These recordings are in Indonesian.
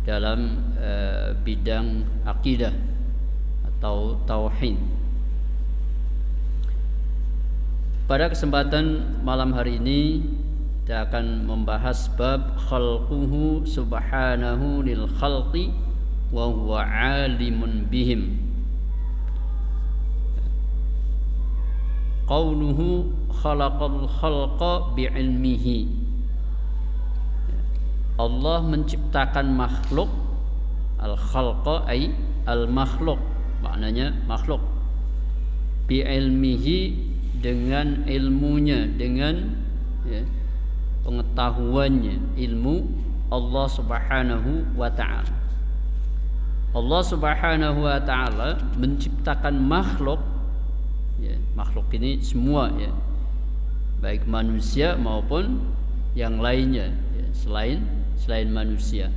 dalam bidang akidah atau tauhid. Pada kesempatan malam hari ini kita akan membahas bab khalquhu subhanahu lil khalqi wa huwa alimun bihim. Qauluhu khalaqal khalqa bi'ilmihi. Allah menciptakan makhluk, al-khalqa ay al-makhluk, maknanya makhluk, bi'ilmihi dengan ilmunya, dengan pengetahuannya, ilmu Allah Subhanahu wa ta'ala. Allah Subhanahu wa ta'ala menciptakan makhluk, makhluk ini semua, baik manusia maupun yang lainnya, selain manusia.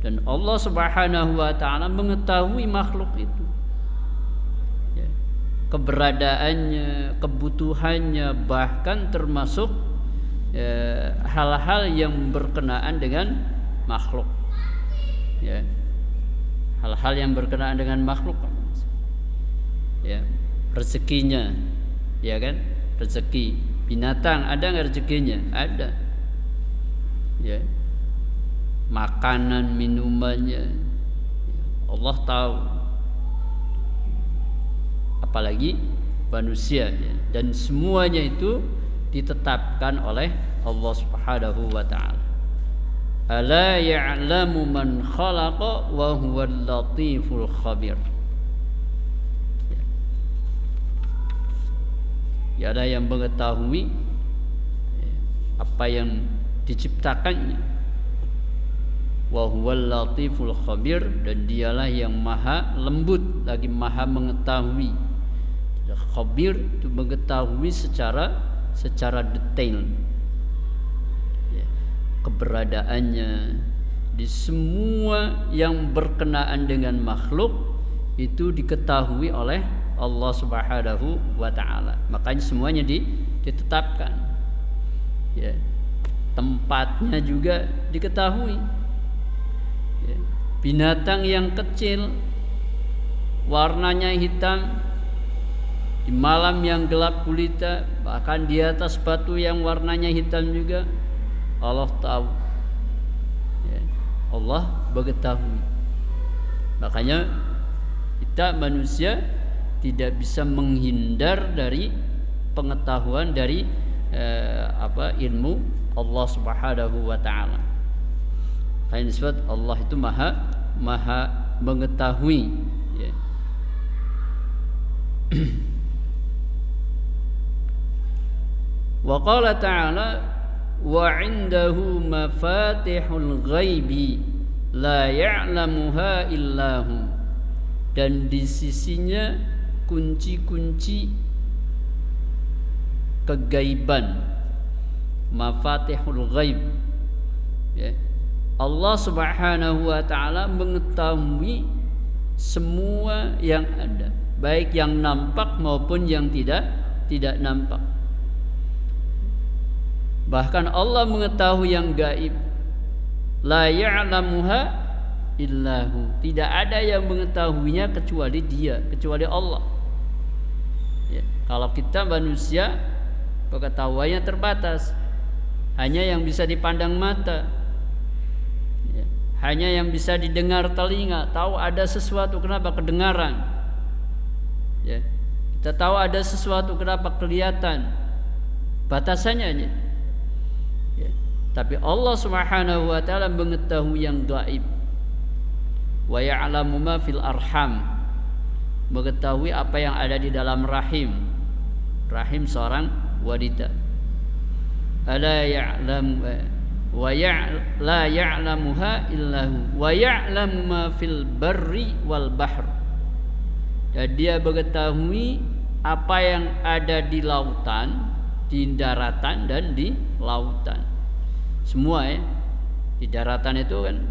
Dan Allah Subhanahu wa ta'ala mengetahui makhluk itu, keberadaannya, kebutuhannya, bahkan termasuk hal-hal yang berkenaan dengan makhluk, hal-hal yang berkenaan dengan makhluk, rezekinya, kan, rezeki binatang ada nggak rezekinya? Ada, makanan minumannya Allah tahu, apalagi manusia, dan semuanya itu ditetapkan oleh Allah Subhanahu wa ta'ala. Ala ya'lamu man khalaqa wa huwal latiful khabir. Ada yang mengetahui apa yang diciptakannya, wa huwal latiful khabir, dan dialah yang maha lembut lagi maha mengetahui. Khabir itu mengetahui secara detail, keberadaannya di semua yang berkenaan dengan makhluk itu diketahui oleh Allah Subhanahu wa ta'ala. Makanya semuanya ditetapkan, tempatnya juga diketahui. Binatang yang kecil warnanya hitam di malam yang gelap gulita, bahkan di atas batu yang warnanya hitam juga Allah tahu, Allah mengetahui. Makanya kita manusia tidak bisa menghindar dari pengetahuan dari ilmu Allah Subhanahu wa ta'ala. Karena disebut Allah itu maha mengetahui, Wa qala ta'ala wa 'indahu mafatihul ghaibi la ya'lamuha illahu, dan di sisinya kunci-kunci kegaiban, mafatihul ghaib, Allah Subhanahu wa ta'ala mengetahui semua yang ada, baik yang nampak maupun yang tidak nampak. Bahkan Allah mengetahui yang gaib, la ya'lamuha illahu, tidak ada yang mengetahuinya kecuali Dia, kecuali Allah. Kalau kita manusia pengetahuannya terbatas, hanya yang bisa dipandang mata, hanya yang bisa didengar telinga, tahu ada sesuatu, kenapa kedengaran, kita tahu ada sesuatu, kenapa kelihatan, batasannya. Tapi Allah Subhanahu wa ta'ala mengetahui yang gaib. Wa ya'lamu ma fil arham, mengetahui apa yang ada di dalam rahim seorang wanita. Ala ya'lam wa la ya'lamuha illahu wa ya'lamu ma fil barri wal bahr, dan dia mengetahui apa yang ada di lautan, di daratan dan di lautan. Semua, di daratan itu kan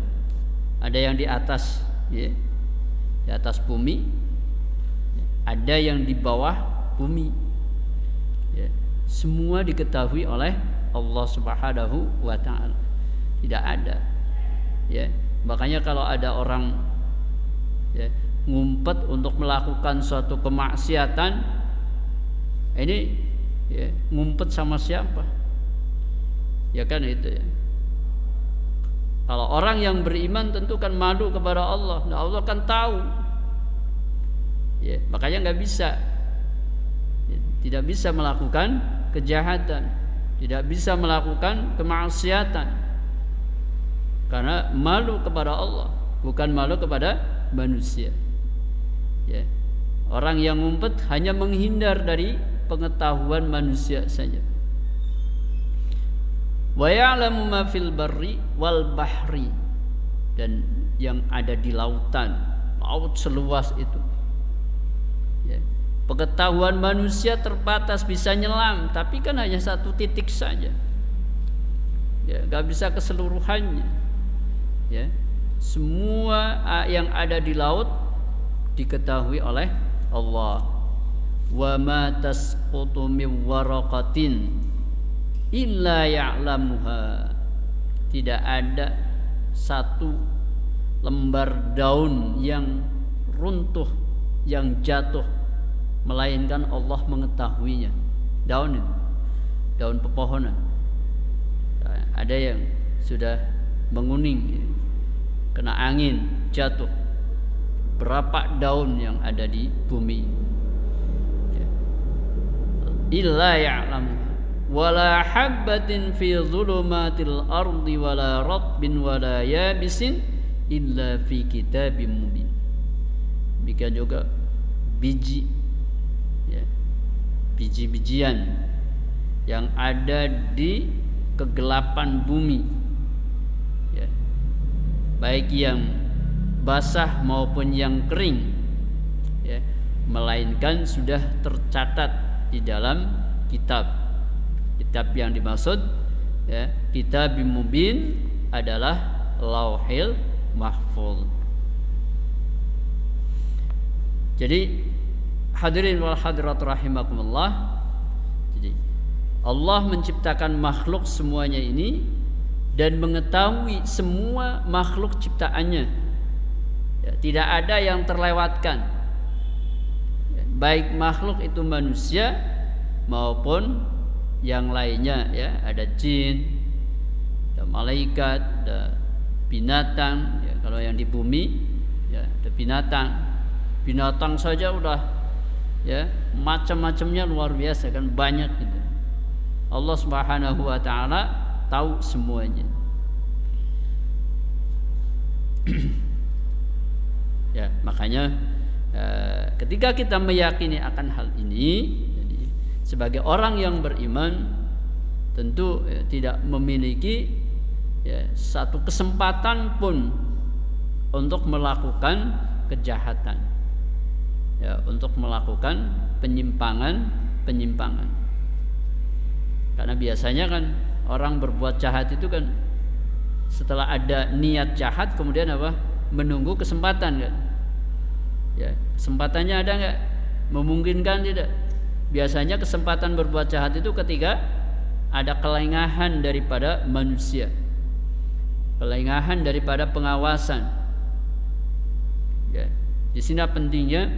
ada yang di atas, di atas bumi, ada yang di bawah bumi, semua diketahui oleh Allah Subhanahu wa ta'ala. Tidak ada Makanya kalau ada orang ya, ngumpet untuk melakukan suatu kemaksiatan, ini ya, ngumpet sama siapa? Ya kan itu ya. Kalau orang yang beriman tentu kan malu kepada Allah. Nah, Allah kan tahu. Ya, makanya nggak bisa, ya, tidak bisa melakukan kejahatan, tidak bisa melakukan kemaksiatan, karena malu kepada Allah, bukan malu kepada manusia. Ya. Orang yang ngumpet hanya menghindar dari pengetahuan manusia saja. Wa ya'lamu ma fil barri wal bahri, dan yang ada di lautan, laut seluas itu. Ya. Pengetahuan manusia terbatas, bisa nyelam, tapi kan hanya satu titik saja. Ya, nggak bisa keseluruhannya. Ya. Semua yang ada di laut diketahui oleh Allah. Wa ma tasqutu min waraqatin illa ya'lamuha, tidak ada satu lembar daun yang runtuh, yang jatuh, melainkan Allah mengetahuinya. Daun itu, daun pepohonan, ada yang sudah menguning, kena angin, jatuh. Berapa daun yang ada di bumi? Illa ya'lamuha wala habbatin fi dhulumatil ardi wala ratbin wala yabisin illa fi kitabim mubin. Demikian juga biji, ya, biji-bijian yang ada di kegelapan bumi, ya, baik yang basah maupun yang kering, ya, melainkan sudah tercatat di dalam kitab. Kitab yang dimaksud, ya, kitabim mubin adalah lauhil mahfuz. Jadi hadirin wal hadirat rahimakumullah, jadi Allah menciptakan makhluk semuanya ini dan mengetahui semua makhluk ciptaannya, ya, tidak ada yang terlewatkan, ya, baik makhluk itu manusia maupun yang lainnya, ya, ada jin, ada malaikat, ada binatang, ya, kalau yang di bumi, ya, ada binatang saja udah, ya, macam-macamnya luar biasa kan, banyak gitu. Allah Subhanahu wa taala tahu semuanya. Ya, makanya ketika kita meyakini akan hal ini, sebagai orang yang beriman tentu, ya, tidak memiliki, ya, satu kesempatan pun untuk melakukan kejahatan, ya, untuk melakukan penyimpangan. Karena biasanya kan orang berbuat jahat itu kan setelah ada niat jahat kemudian apa? Menunggu kesempatan kan. Ya, kesempatannya ada enggak? Memungkinkan tidak? Biasanya kesempatan berbuat jahat itu ketika ada kelengahan daripada manusia, kelengahan daripada pengawasan. Ya, di sini pentingnya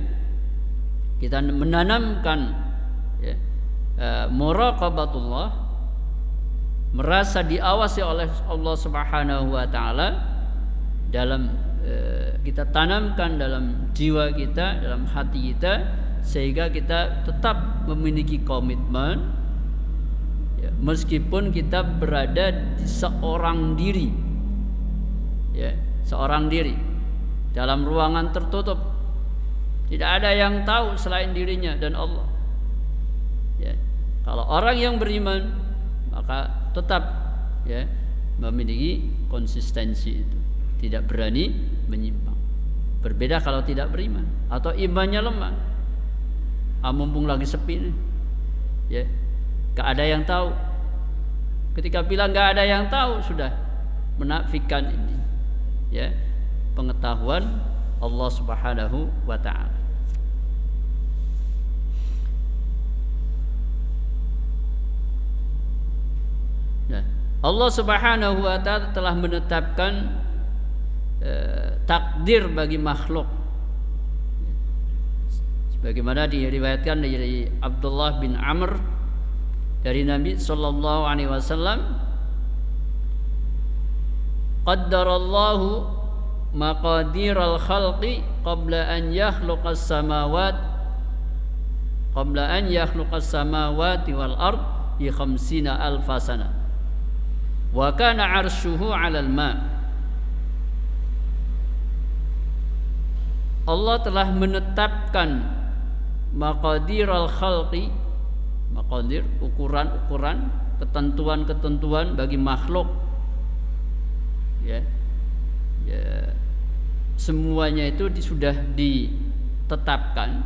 kita menanamkan, ya, muraqabatullah, merasa diawasi oleh Allah Subhanahu wa taala dalam kita tanamkan dalam jiwa kita, dalam hati kita, sehingga kita tetap memiliki komitmen, ya, meskipun kita berada di seorang diri, ya, seorang diri dalam ruangan tertutup, tidak ada yang tahu selain dirinya dan Allah. Ya, kalau orang yang beriman maka tetap, ya, memiliki konsistensi itu, tidak berani menyimpang. Berbeda kalau tidak beriman atau imannya lemah. Mumpung lagi sepi nih, ya, gak ada yang tahu. Ketika bilang gak ada yang tahu, sudah menafikan ini, ya, pengetahuan Allah Subhanahu wa ta'ala. Nah, Allah Subhanahu wa ta'ala telah menetapkan takdir bagi makhluk. Sebagaimana diriwayatkan dari Abdullah bin Amr dari Nabi sallallahu alaihi wasallam, qaddarallahu maqadiral khalqi qabla an yakhluqas samawati wal ard bi 50 alf sana wa kana 'arshuhu 'alal ma'. Allah telah menetapkan maqadiral khalqi, maqadir ukuran-ukuran, ketentuan-ketentuan bagi makhluk, ya, semuanya itu sudah ditetapkan,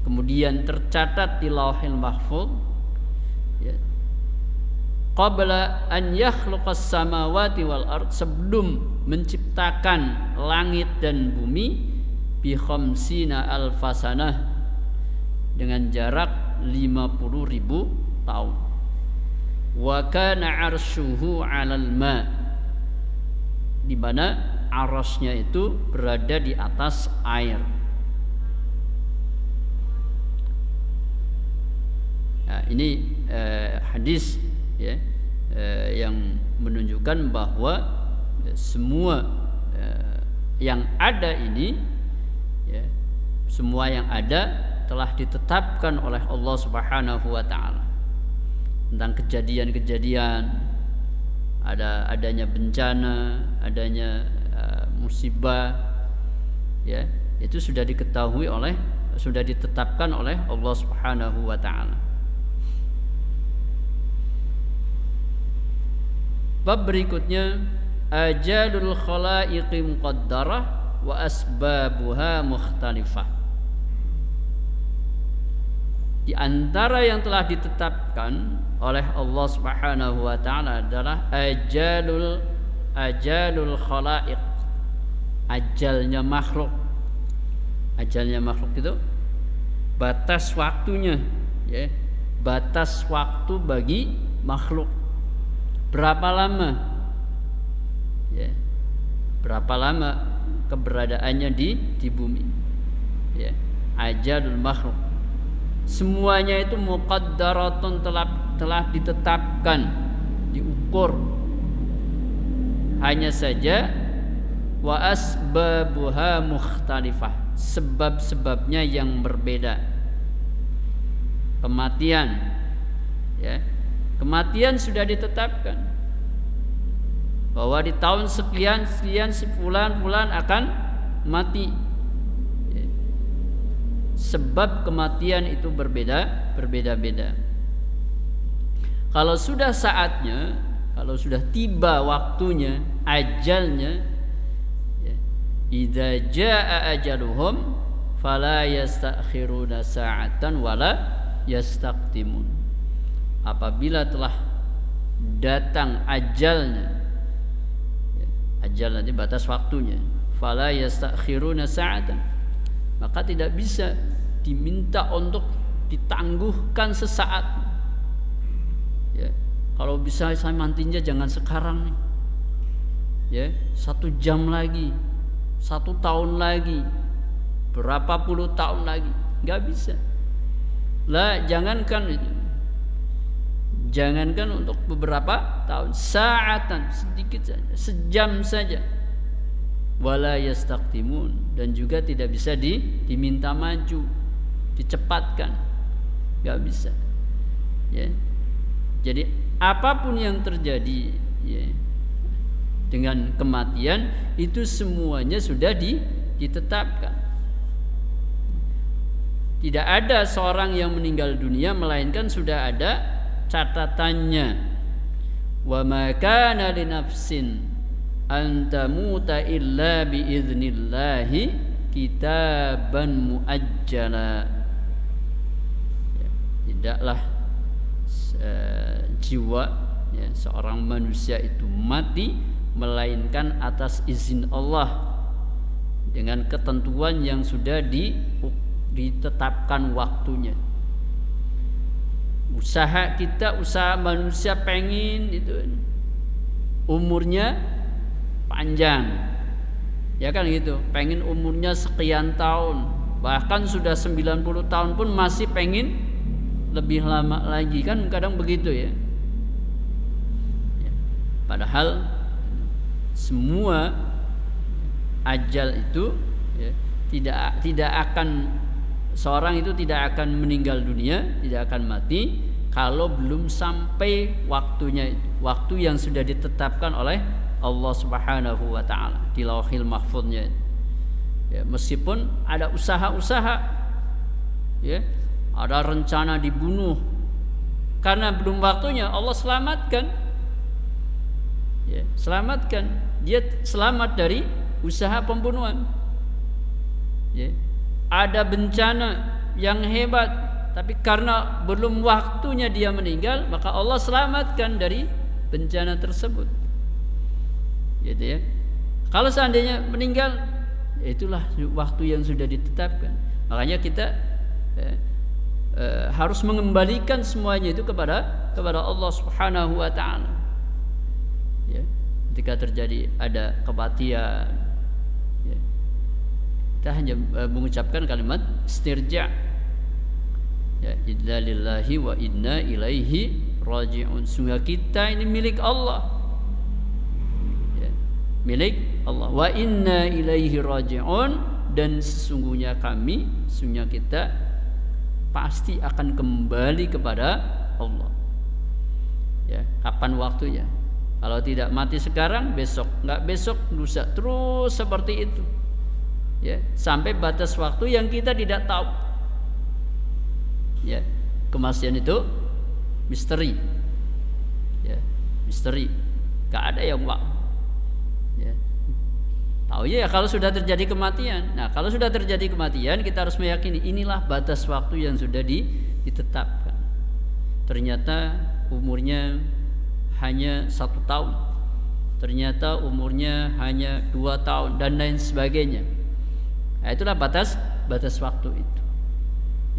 kemudian tercatat di Lauhil Mahfuz, ya, qabla an yakhluqas samawati wal ard, sebelum menciptakan langit dan bumi, bi 50 alfasanah, dengan jarak 50.000 tahun. Wa kana 'arshuhu 'alal ma', di mana arasnya itu berada di atas air. Nah, ini hadis, ya, yang menunjukkan bahwa semua yang ada ini, ya, semua yang ada telah ditetapkan oleh Allah Subhanahu wa taala. Tentang kejadian-kejadian, adanya bencana, adanya musibah, ya, itu sudah ditetapkan oleh Allah Subhanahu wa taala. Bab berikutnya, ajalul khalaiqi muqaddarah wa asbabuha mukhtalifah. Di antara yang telah ditetapkan oleh Allah Subhanahu wa taala adalah ajalul khalaiq, ajalnya makhluk. Ajalnya makhluk itu batas waktunya, ya, batas waktu bagi makhluk. Berapa lama, ya, berapa lama keberadaannya di bumi, ya, ajalul makhluk. Semuanya itu muqaddaratun, telah ditetapkan, diukur. Hanya saja wa asbabuha mukhtalifah, sebab-sebabnya yang berbeda. Kematian, ya, kematian sudah ditetapkan bahwa di tahun sekian si fulan akan mati. Sebab kematian itu berbeda-beda. Kalau sudah saatnya, kalau sudah tiba waktunya, ajalnya, ya, idza jaa ajaluhum fala yastakhiruna sa'atan wala yastaqdimun. Apabila telah datang ajalnya, ya, ajal nanti batas waktunya, fala yastakhiruna sa'atan, maka tidak bisa diminta untuk ditangguhkan sesaat. Ya, kalau bisa saya mantinya jangan sekarang nih, ya, 1 jam lagi, 1 tahun lagi, berapa puluh tahun lagi, nggak bisa. Lah, jangankan untuk beberapa tahun, saatan, sedikit saja, sejam saja. Wala yastaqdimun, dan juga tidak bisa diminta maju, dicepatkan, nggak bisa, ya. Jadi apapun yang terjadi, ya, dengan kematian itu semuanya sudah ditetapkan. Tidak ada seorang yang meninggal dunia melainkan sudah ada catatannya. Wa ma kana li nafsin antamuta illa biiznillahi kitaban muajjala. Tidaklah jiwa, ya, seorang manusia itu mati melainkan atas izin Allah, dengan ketentuan yang sudah ditetapkan waktunya. Usaha manusia pengen itu umurnya panjang, Ya kan gitu, pengen umurnya sekian tahun, bahkan sudah 90 tahun pun masih pengen lebih lama lagi, kan kadang begitu ya. Padahal semua ajal itu ya, tidak akan, seorang itu tidak akan meninggal dunia, tidak akan mati kalau belum sampai waktunya, waktu yang sudah ditetapkan oleh Allah Subhanahu wa taala di Lauhil Mahfuznya. Ya, meskipun ada usaha-usaha, ya, ada rencana dibunuh, karena belum waktunya, Allah selamatkan. Ya, selamatkan, dia selamat dari usaha pembunuhan. Ya, ada bencana yang hebat, tapi karena belum waktunya dia meninggal, maka Allah selamatkan dari bencana tersebut. Gitu ya. Kalau seandainya meninggal, itulah waktu yang sudah ditetapkan. Makanya kita harus mengembalikan semuanya itu kepada Allah Subhanahu wa taala. Ya, ketika terjadi ada kematian, ya, kita hanya mengucapkan kalimat istirja, ya, inna lillahi wa inna ilaihi raji'un. Sungguh kita ini milik Allah, ya, milik Allah. Wa inna ilaihi raji'un, dan sesungguhnya kita pasti akan kembali kepada Allah. Ya, kapan waktunya? Kalau tidak mati sekarang, besok, enggak besok, lusa, terus seperti itu. Ya, sampai batas waktu yang kita tidak tahu. Ya, kematian itu misteri. Ya, misteri. Enggak ada yang ya. Tahu ya kalau sudah terjadi kematian. Nah, kalau sudah terjadi kematian, kita harus meyakini inilah batas waktu yang sudah ditetapkan. Ternyata umurnya hanya 1 tahun, ternyata umurnya hanya 2 tahun, dan lain sebagainya. Nah, itulah batas waktu itu.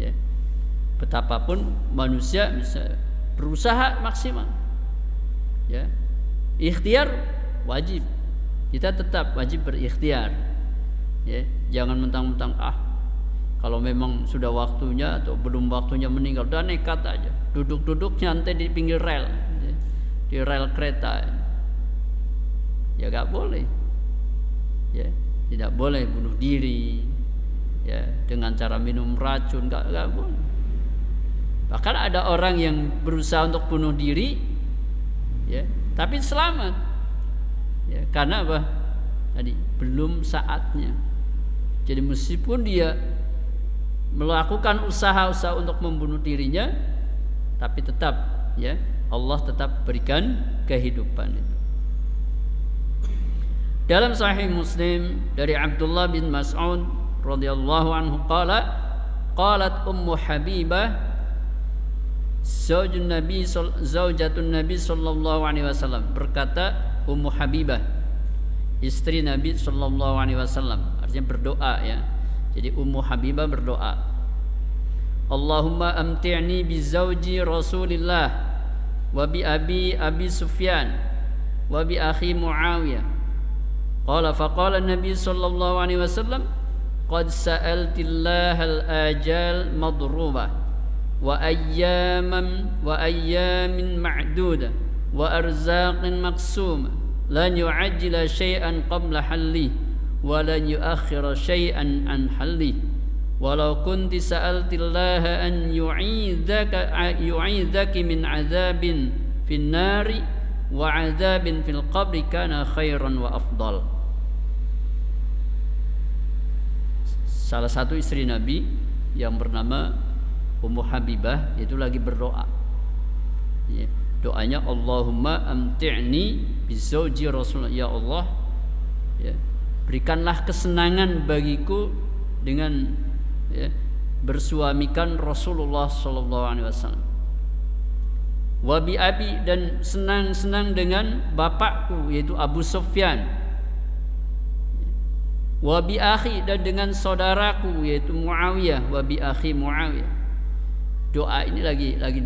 Ya. Betapapun manusia bisa berusaha maksimal, ya, ikhtiar wajib, kita tetap wajib berikhtiar. Ya, jangan mentang-mentang kalau memang sudah waktunya atau belum waktunya meninggal, udah nekat aja, duduk-duduk nyantai di pinggir rel, ya, di rel kereta. Ya gak boleh. Ya, tidak boleh bunuh diri, ya, dengan cara minum racun, gak boleh. Bahkan ada orang yang berusaha untuk bunuh diri, ya, tapi selamat. Ya, karena apa? Tadi belum saatnya. Jadi meskipun dia melakukan usaha-usaha untuk membunuh dirinya, tapi tetap, ya, Allah tetap berikan kehidupan itu. Dalam Sahih Muslim dari Abdullah bin Mas'ud radhiyallahu anhu qalat Ummu Habibah zaujatun Nabi sallallahu alaihi wasallam, berkata Ummu Habibah, istri Nabi sallallahu alaihi wasallam, artinya berdoa, ya. Jadi Ummu Habibah berdoa, Allahumma amti'ni bi zauji Rasulillah wa bi Abi Sufyan wa bi akhi Muawiyah. Qala faqala Nabi sallallahu alaihi wasallam, qad sa'altillah al-ajal madrubah wa ayyamin ma'dudah wa arzaqin maqsumah lan yu'ajjila syai'an qabla halli wa lan yu'akhkhira syai'an an halli walau kunti sa'altillaha an yu'idhaki min 'adzabin fin nari wa 'adzabin fil qabri kana khairan wa afdal. Salah satu istri Nabi yang bernama Ummu Habibah itu lagi berdoa, ya, doanya Allahumma amti'ni bizauji Rasulullah, ya Allah, ya, berikanlah kesenangan bagiku dengan, ya, bersuamikan Rasulullah sallallahu alaihi wasallam. Wa bi abi, dan senang-senang dengan bapakku yaitu Abu Sufyan. Wa bi akhi, dan dengan saudaraku yaitu Muawiyah, wa bi akhi Muawiyah. Doa ini lagi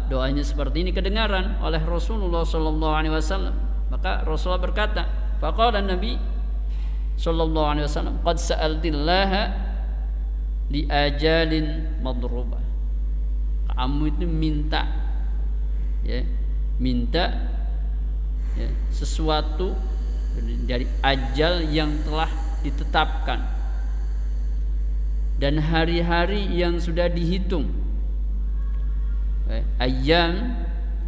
doanya seperti ini kedengaran oleh Rasulullah sallallahu alaihi wasallam. Maka Rasulullah berkata, faqala Nabi sallallahu alaihi wasallam, qad sa'altillaha li ajalin madrubah. Kamu itu minta, ya, minta, ya, sesuatu dari ajal yang telah ditetapkan dan hari-hari yang sudah dihitung, ayyam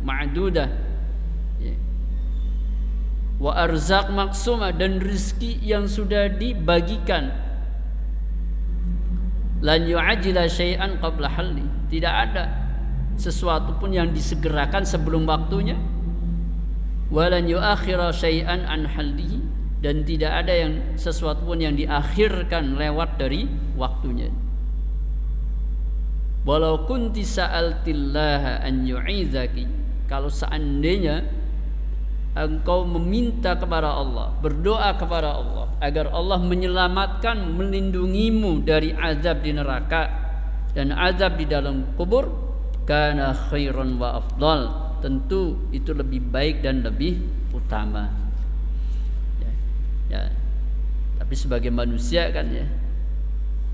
ma'dudah, ya. Wa arzaq maksumah, dan rezeki yang sudah dibagikan. Lan yu'ajjila syai'an qabla halli, tidak ada sesuatu pun yang disegerakan sebelum waktunya. Walan yu'akhira syai'an an hallihi, dan tidak ada yang sesuatu pun yang diakhirkan lewat dari waktunya. Walau kunti sa'altillaha an yu'izaki, kalau seandainya engkau meminta kepada Allah, berdoa kepada Allah agar Allah menyelamatkan, melindungimu dari azab di neraka dan azab di dalam kubur, kana khairan wa afdal, tentu itu lebih baik dan lebih utama. Ya. Tapi sebagai manusia kan, ya,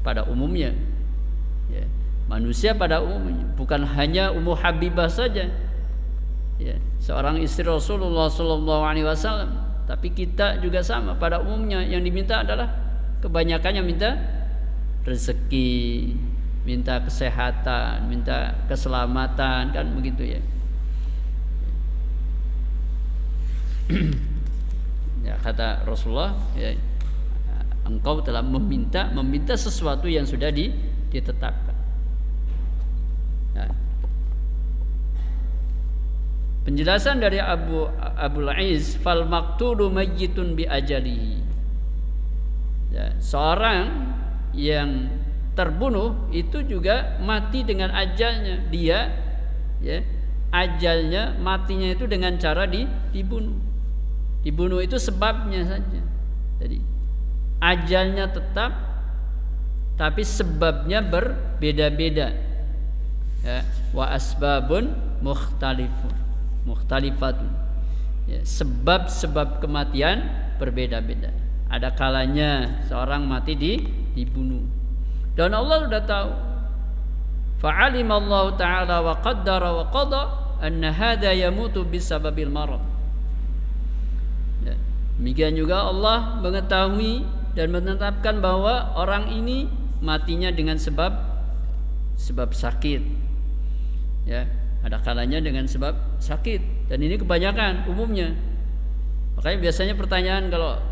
pada umumnya, ya, manusia pada umumnya bukan hanya Ummu Habibah saja, ya, seorang istri Rasulullah sallallahu alaihi wasallam, tapi kita juga sama. Pada umumnya yang diminta adalah kebanyakannya minta rezeki, minta kesehatan, minta keselamatan, kan begitu, ya. Ya, kata Rasulullah, ya, engkau telah meminta sesuatu yang sudah ditetapkan. Ya. Penjelasan dari Abul Aiz, fal maqtulu mayyitun bi ajalihi. Ya, seorang yang terbunuh itu juga mati dengan ajalnya. Dia, ya, ajalnya, matinya itu dengan cara dibunuh. Dibunuh itu sebabnya saja. Jadi ajalnya tetap, tapi sebabnya berbeda-beda. Ya, wa asbabun mukhtalifatun. Ya, sebab-sebab kematian berbeda-beda. Ada kalanya seorang mati dibunuh. Dan Allah sudah tahu. Fa'alimallahu ta'ala wa qaddara wa qada anna hadha yamutu bisababil marad. Ya, demikian juga Allah mengetahui dan menetapkan bahwa orang ini matinya dengan sebab sakit. Ya, ada kalanya dengan sebab sakit, dan ini kebanyakan umumnya. Makanya biasanya pertanyaan kalau,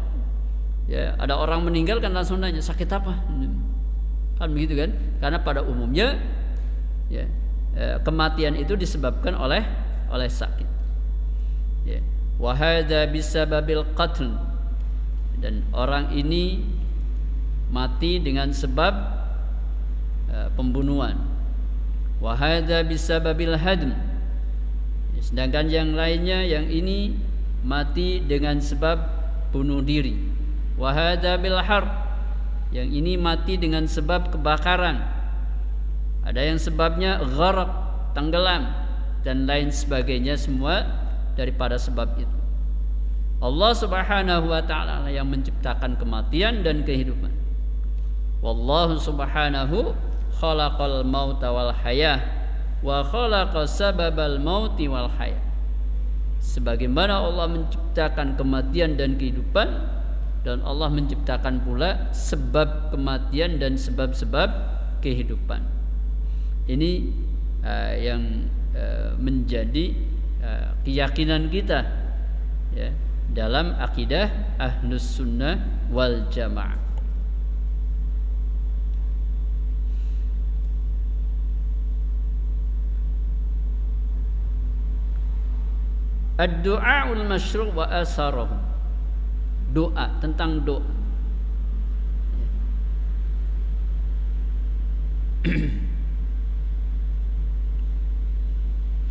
ya, ada orang meninggal kan langsung nanya sakit apa, kan begitu kan? Karena pada umumnya, ya, kematian itu disebabkan oleh sakit. Ya, wa hadza bisababil qatl, dan orang ini mati dengan sebab pembunuhan. Wa hadza bisababil hadm, sedangkan yang lainnya, yang ini mati dengan sebab bunuh diri. Wa hadza bil harb, yang ini mati dengan sebab kebakaran. Ada yang sebabnya gharq, tenggelam, dan lain sebagainya, semua daripada sebab itu. Allah Subhanahu wa ta'ala yang menciptakan kematian dan kehidupan. Wallahu subhanahu khalaqal mauta wal hayah wa khalaqa sababal mauti wal hayah. Sebagaimana Allah menciptakan kematian dan kehidupan, dan Allah menciptakan pula sebab kematian dan sebab-sebab kehidupan. Ini yang menjadi keyakinan kita, ya, dalam akidah Ahlus Sunnah wal Jamaah. Ad-du'aul masyru' wa asarahu. Doa, tentang doa.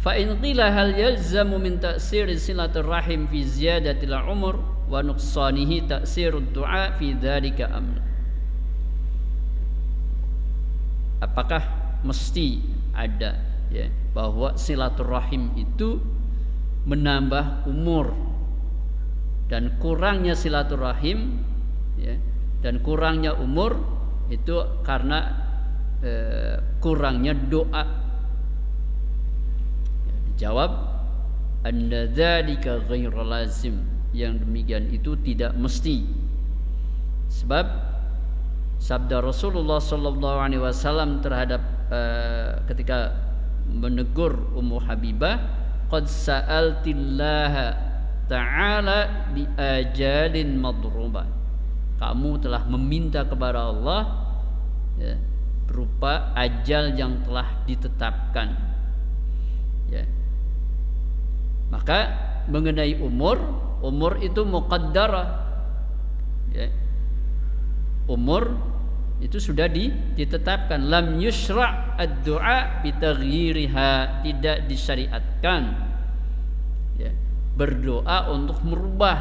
Fa in qila hal yalzamu min ta'siri silatur rahim fi ziyadatil umur wa nuqsanihi ta'sirud du'a fi dzalika amr. Apakah mesti ada, ya, bahwa silaturahim itu menambah umur, dan kurangnya silaturahim ya. Dan kurangnya umur itu karena kurangnya doa. Ya, dijawab anna dzalika ghairu lazim, yang demikian itu tidak mesti. Sebab sabda Rasulullah sallallahu alaihi wasallam terhadap ketika menegur Ummu Habibah, qad sa'altillaha ta'ala bi ajalin madrubah, kamu telah meminta kepada Allah, ya, berupa ajal yang telah ditetapkan, ya. Maka mengenai umur itu muqaddarah, ya. Umur itu sudah ditetapkan. Lam yusra' ad-du'a bi taghyiriha, tidak disyariatkan, ya, berdoa untuk merubah,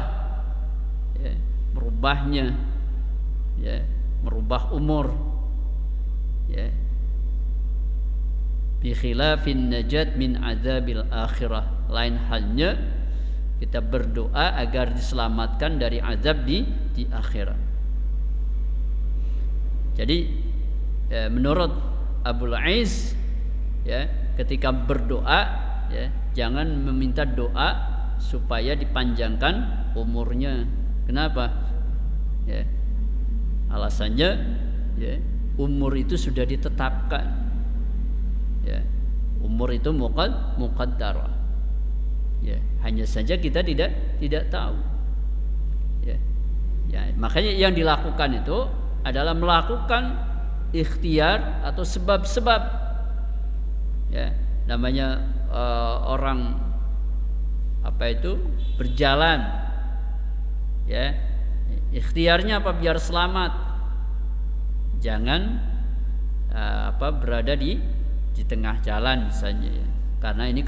ya, merubahnya, ya, merubah umur, ya, bi khilafin najat min azabil akhirah. Lain halnya kita berdoa agar diselamatkan dari azab di akhirat. Jadi menurut Abul Ais, ya, ketika berdoa, ya, jangan meminta doa supaya dipanjangkan umurnya. Kenapa? Ya, alasannya, ya, umur itu sudah ditetapkan, ya, umur itu muqaddarah, ya, hanya saja kita tidak tahu, ya. Ya, makanya yang dilakukan itu adalah melakukan ikhtiar atau sebab-sebab, ya, namanya orang berjalan, ya, ikhtiarnya apa? Biar selamat, jangan berada di tengah jalan misalnya, ya. Karena ini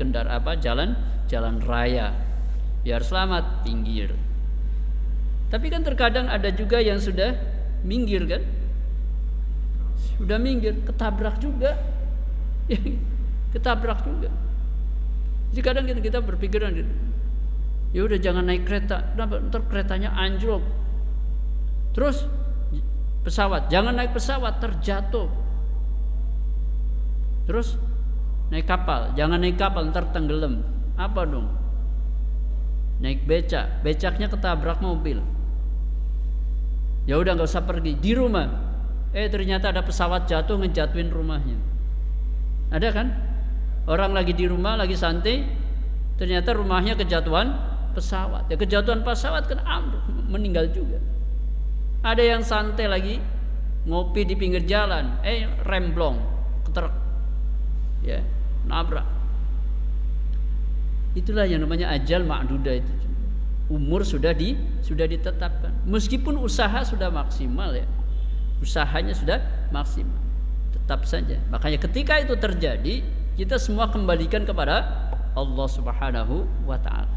jalan raya, biar selamat pinggir. Tapi kan terkadang ada juga yang sudah minggir, kan, sudah minggir, ketabrak juga, ketabrak juga. Jadi kadang kita berpikiran gitu, ya udah jangan naik kereta, ntar keretanya anjlok. Terus pesawat, jangan naik pesawat, terjatuh. Terus naik kapal, jangan naik kapal, ntar tenggelam. Apa dong? Naik becak, becaknya ketabrak mobil. Ya udah nggak usah pergi, di rumah. Ternyata ada pesawat jatuh ngejatuhin rumahnya. Ada kan? Orang lagi di rumah, lagi santai, ternyata rumahnya kejatuhan pesawat. Ya kejatuhan pesawat kan ambruk, meninggal juga. Ada yang santai lagi ngopi di pinggir jalan, remblong, ketrek, ya, nabrak. Itulah yang namanya ajal ma'dudah itu. Umur sudah ditetapkan. Meskipun usaha sudah maksimal, ya, usahanya sudah maksimal, tetap saja. Makanya ketika itu terjadi, kita semua kembalikan kepada Allah Subhanahu wa ta'ala.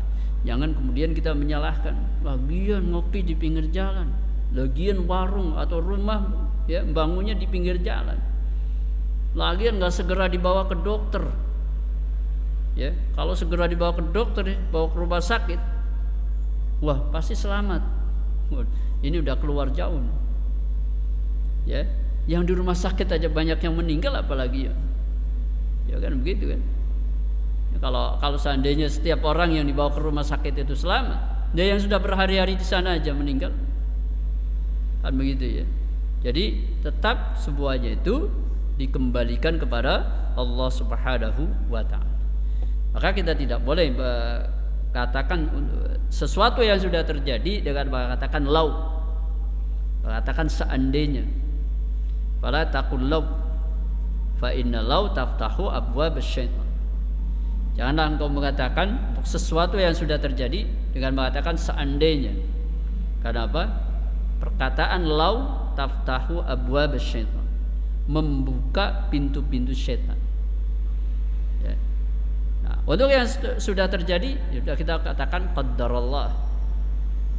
Jangan kemudian kita menyalahkan, lagian ngopi di pinggir jalan, lagian warung atau rumah, ya, bangunnya di pinggir jalan, lagian nggak segera dibawa ke dokter, ya. Kalau segera dibawa ke dokter, bawa ke rumah sakit, wah pasti selamat. Ini udah keluar jauh, ya. Yang di rumah sakit aja banyak yang meninggal, apalagi, ya kan begitu kan. Ya, kalau seandainya setiap orang yang dibawa ke rumah sakit itu selamat, dia yang sudah berhari-hari di sana aja meninggal, kan begitu, ya. Jadi tetap semuanya itu dikembalikan kepada Allah Subhanahu wa ta'ala. Maka kita tidak boleh katakan sesuatu yang sudah terjadi dengan mengatakan lau, mengatakan seandainya. Fala taqul lau fa inna lau taftahu abwaab syaitan. Janganlah engkau mengatakan untuk sesuatu yang sudah terjadi dengan mengatakan seandainya. Karena apa? Perkataan lau taftahu abwaab syaitan, membuka pintu-pintu syaitan. Ya. Nah, untuk yang sudah terjadi, sudah kita katakan qaddarallah,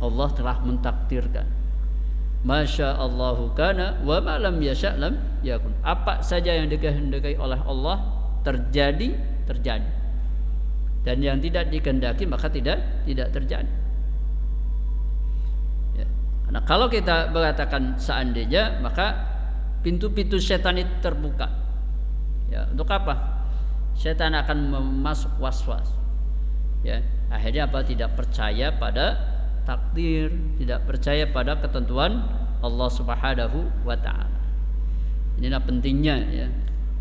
Allah telah mentakdirkan. Masya Allahu kana wa ma lam yasha lam yakun. Apa saja yang dikehendaki oleh Allah terjadi. Dan yang tidak dikehendaki maka tidak terjadi. Ya. Nah, kalau kita mengatakan seandainya, maka pintu-pintu setan itu terbuka. Ya, untuk apa? Setan akan masuk was-was. Ya, akhirnya apa? Tidak percaya pada takdir, tidak percaya pada ketentuan Allah Subhanahu wa taala. Inilah pentingnya ya.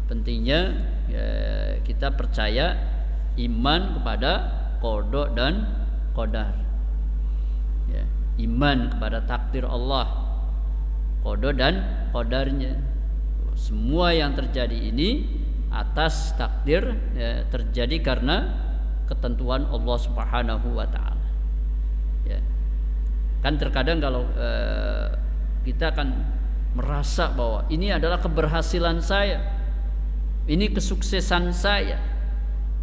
Pentingnya ya, kita percaya iman kepada qada dan qadar. Ya, iman kepada takdir Allah, qada dan qadarnya. Semua yang terjadi ini atas takdir ya, terjadi karena ketentuan Allah Subhanahu wa taala. Ya. Kan terkadang kalau kita akan merasa bahwa ini adalah keberhasilan saya, ini kesuksesan saya,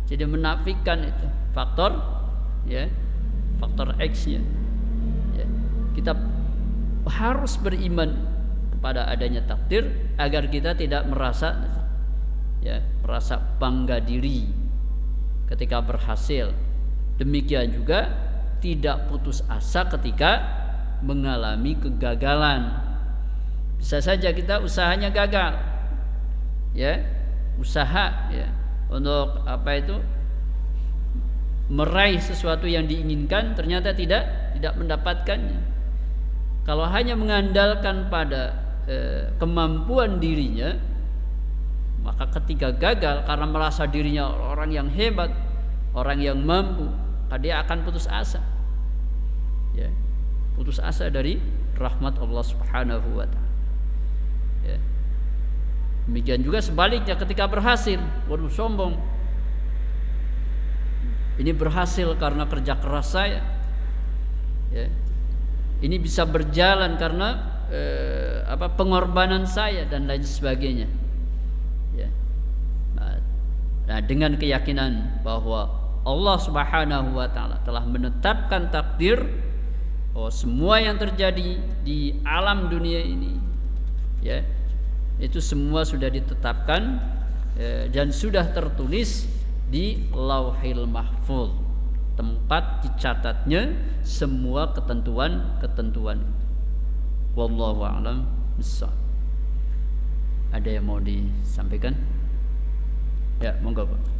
jadi menafikan itu faktor ya, faktor X-nya. Ya. Kita harus beriman kepada adanya takdir agar kita tidak merasa ya, merasa bangga diri ketika berhasil. Demikian juga tidak putus asa ketika mengalami kegagalan. Bisa saja kita usahanya gagal, ya, usaha ya untuk apa itu meraih sesuatu yang diinginkan ternyata tidak mendapatkannya. Kalau hanya mengandalkan pada kemampuan dirinya, maka ketika gagal karena merasa dirinya orang yang hebat, orang yang mampu, maka dia akan putus asa. Ya, putus asa dari rahmat Allah Subhanahu wa taala. Ya. Demikian juga sebaliknya ketika berhasil, waduh sombong. Ini berhasil karena kerja keras saya. Ya. Ini bisa berjalan karena pengorbanan saya dan lain sebagainya. Ya. Nah, dengan keyakinan bahwa Allah Subhanahu wa taala telah menetapkan takdir bahwa semua yang terjadi di alam dunia ini ya, itu semua sudah ditetapkan dan sudah tertulis di Lauhil Mahfuz, tempat dicatatnya semua ketentuan-ketentuan. Wallahu a'lam bissawab. Ada yang mau disampaikan? Ya, monggo Pak.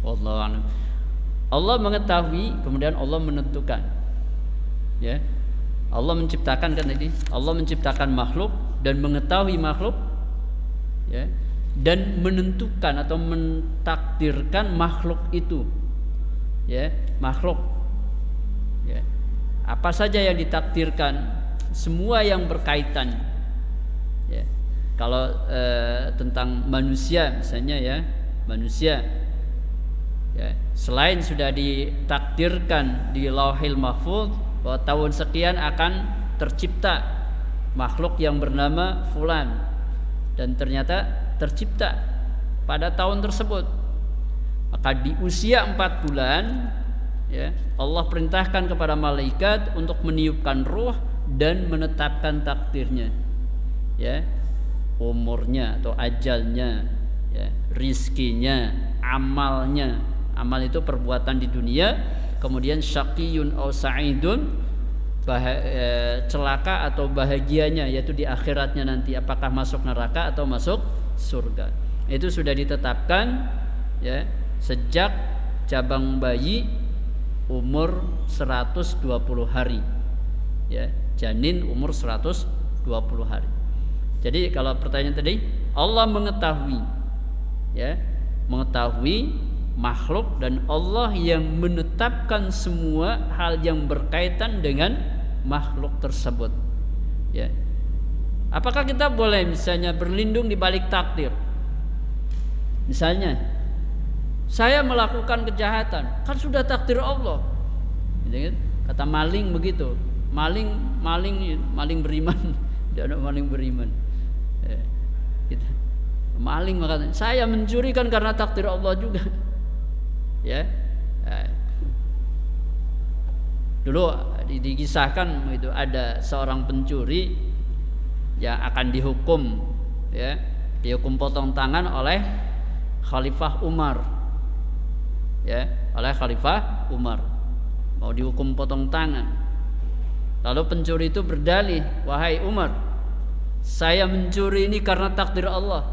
Wallahu a'lam. Allah mengetahui, kemudian Allah menentukan. Ya. Allah menciptakan kan tadi. Allah menciptakan makhluk dan mengetahui makhluk. Ya. Dan menentukan atau mentakdirkan makhluk itu. Ya, makhluk. Ya. Apa saja yang ditakdirkan, semua yang berkaitan. Ya. Kalau tentang manusia misalnya ya, manusia ya, selain sudah ditakdirkan di Lauhil Mahfuz bahwa tahun sekian akan tercipta makhluk yang bernama fulan, dan ternyata tercipta pada tahun tersebut, maka di usia 4 bulan ya, Allah perintahkan kepada malaikat untuk meniupkan ruh dan menetapkan takdirnya ya, umurnya atau ajalnya ya, rizkinya, amalnya. Amal itu perbuatan di dunia, kemudian syaqiyun aw sa'idun, celaka atau bahagianya yaitu di akhiratnya nanti, apakah masuk neraka atau masuk surga. Itu sudah ditetapkan ya sejak cabang bayi umur 120 hari. Ya, janin umur 120 hari. Jadi kalau pertanyaan tadi, Allah mengetahui ya, mengetahui makhluk, dan Allah yang menetapkan semua hal yang berkaitan dengan makhluk tersebut. Ya. Apakah kita boleh misalnya berlindung di balik takdir? Misalnya Saya melakukan kejahatan, kan sudah takdir Allah. Gitu kan? Kata maling begitu. Maling beriman. Tidak ada maling beriman. Gitu. Maling mengatakan, saya mencuri kan karena takdir Allah juga. Ya. Dulu dikisahkan itu ada seorang pencuri yang akan dihukum, ya, dihukum potong tangan oleh Khalifah Umar, ya, oleh Khalifah Umar, mau dihukum potong tangan. Lalu pencuri itu berdalih, wahai Umar, saya mencuri ini karena takdir Allah.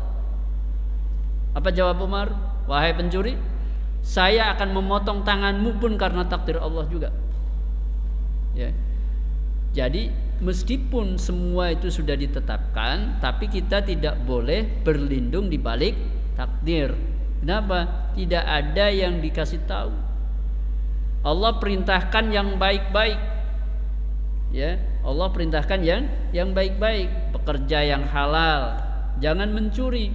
Apa jawab Umar? Wahai pencuri, saya akan memotong tanganmu pun karena takdir Allah juga. Ya. Jadi meskipun semua itu sudah ditetapkan, tapi kita tidak boleh berlindung di balik takdir. Kenapa? Tidak ada yang dikasih tahu. Allah perintahkan yang baik-baik. Ya, Allah perintahkan yang baik-baik, bekerja yang halal, jangan mencuri.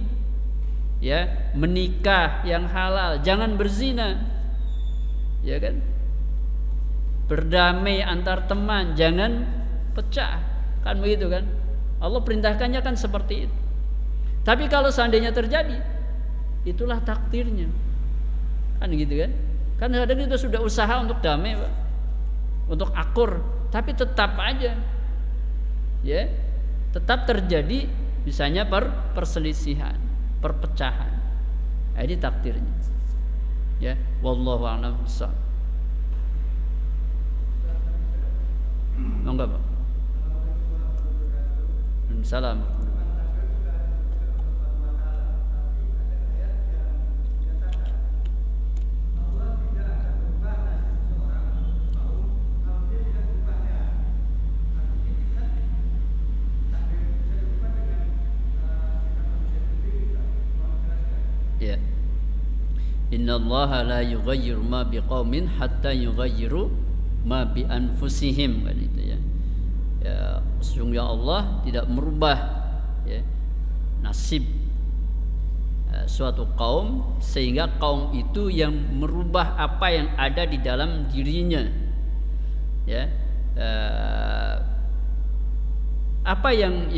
Ya, menikah yang halal, jangan berzina. Ya kan? Berdamai antar teman, jangan pecah. Kan begitu kan? Allah perintahkannya kan seperti itu. Tapi kalau seandainya terjadi, itulah takdirnya. Kan gitu kan? Kan kadang kita sudah usaha untuk damai, Pak. Untuk akur, tapi tetap aja, ya, tetap terjadi misalnya perselisihan, perpecahan. Ini takdirnya. Ya, wallahu a'lam bishawab. Enggak, Pak. Salam. Ya. Innallaha la yughayyiru ma biqaumin hatta yughayyiru ma bi anfusihim, kan itu ya. Ya, sesungguhnya Allah tidak merubah, ya, nasib suatu kaum sehingga kaum itu yang merubah apa yang ada di dalam dirinya. Ya, apa yang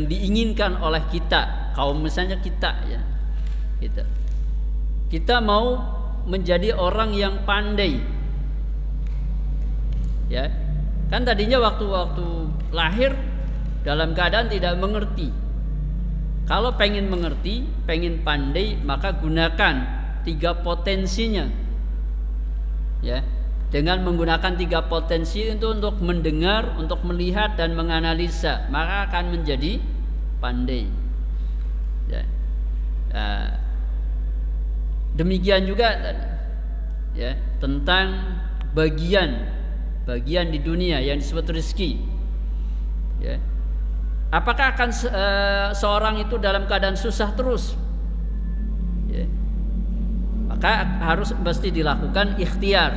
diinginkan oleh kita, kaum misalnya kita, ya, kita mau menjadi orang yang pandai, ya kan tadinya waktu lahir dalam keadaan tidak mengerti. Kalau pengen mengerti, pengen pandai, maka gunakan 3 potensinya, ya, dengan menggunakan 3 potensi itu untuk mendengar, untuk melihat dan menganalisa, maka akan menjadi pandai, ya. Demikian juga, ya, tentang bagian di dunia yang disebut rezeki, ya. Apakah akan seorang itu dalam keadaan susah terus, ya? Maka harus mesti dilakukan ikhtiar.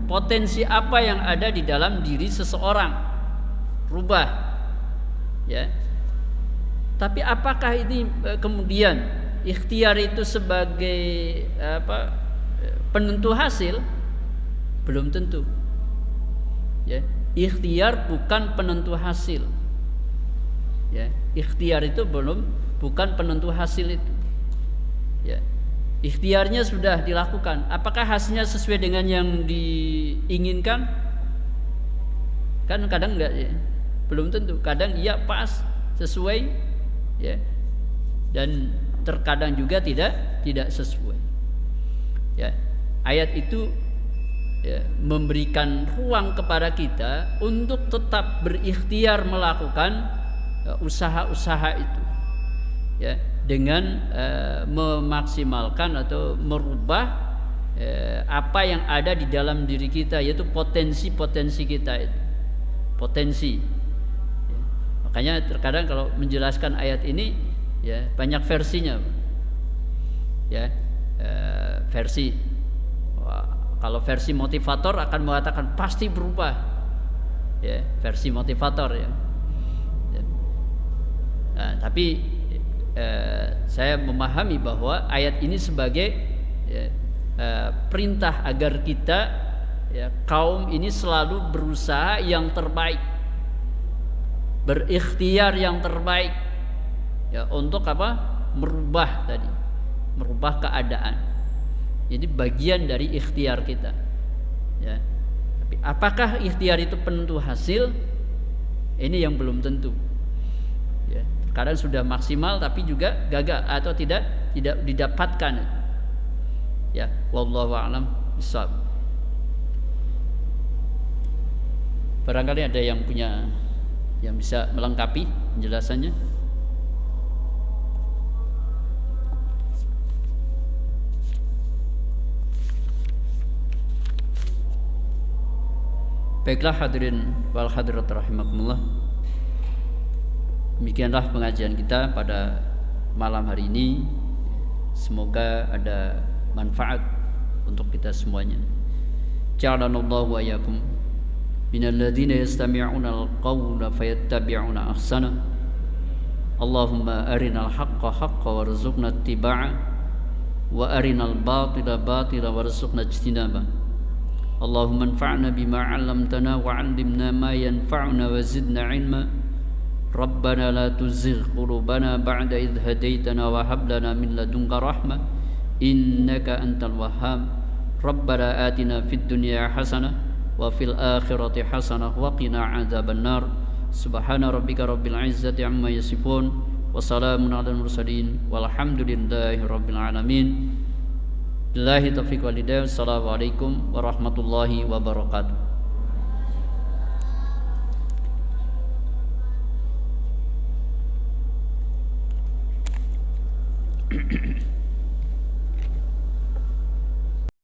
Potensi apa yang ada di dalam diri seseorang rubah, ya. Tapi apakah ini kemudian ikhtiar itu sebagai penentu hasil? Belum tentu. Ya, ikhtiar bukan penentu hasil. Ya, ikhtiar itu bukan penentu hasil itu. Ya. Ikhtiarnya sudah dilakukan. Apakah hasilnya sesuai dengan yang diinginkan? Kan kadang enggak, ya. Belum tentu. Kadang iya pas, sesuai, ya. Dan terkadang juga tidak sesuai. Ya. Ayat itu, ya, memberikan ruang kepada kita untuk tetap berikhtiar melakukan usaha-usaha itu, ya, dengan memaksimalkan atau merubah apa yang ada di dalam diri kita, yaitu potensi-potensi kita itu. Potensi, ya. Makanya terkadang kalau menjelaskan ayat ini, ya, banyak versinya, ya, versi. Kalau versi motivator akan mengatakan pasti berubah, ya, versi motivator, ya. Nah, tapi saya memahami bahwa ayat ini sebagai perintah agar kita kaum ini selalu berusaha yang terbaik, berikhtiar yang terbaik untuk merubah keadaan. Jadi bagian dari ikhtiar kita. Tapi apakah ikhtiar itu penentu hasil? Ini yang belum tentu. Kadang sudah maksimal tapi juga gagal atau tidak didapatkan. Wallahu a'lam bishawab. Barangkali ada yang bisa melengkapi penjelasannya. Baiklah hadirin wal hadirat rahimakumullah. Demikianlah pengajian kita pada malam hari ini. Semoga ada manfaat untuk kita semuanya. Ja'alanallahu wa iyyakum minal ladzina yastami'una al-qawla fayattabi'una ahsana. Allahumma arinal haqqa haqqan warzuqna ittiba'a wa arinal batila batila warzuqna ijtinaba. Allahumma anfa'na bima 'allamtana wa 'allimna ma yanfa'una wa zidna 'ilma. Rabbana la tuzigh qulubana ba'da idh hadaitana wa hab lana min ladunka rahmah innaka antal wahhab. Rabbana atina fid dunya hasanah wa fil akhirati hasanah wa qina 'adzaban nar. Subhana rabbika rabbil 'izzati 'amma yasifun wa salamun 'alal mursalin walhamdulillahi rabbil alamin. Billahi taufiq wal hidayah. Assalamualaikum warahmatullahi wabarakatuh.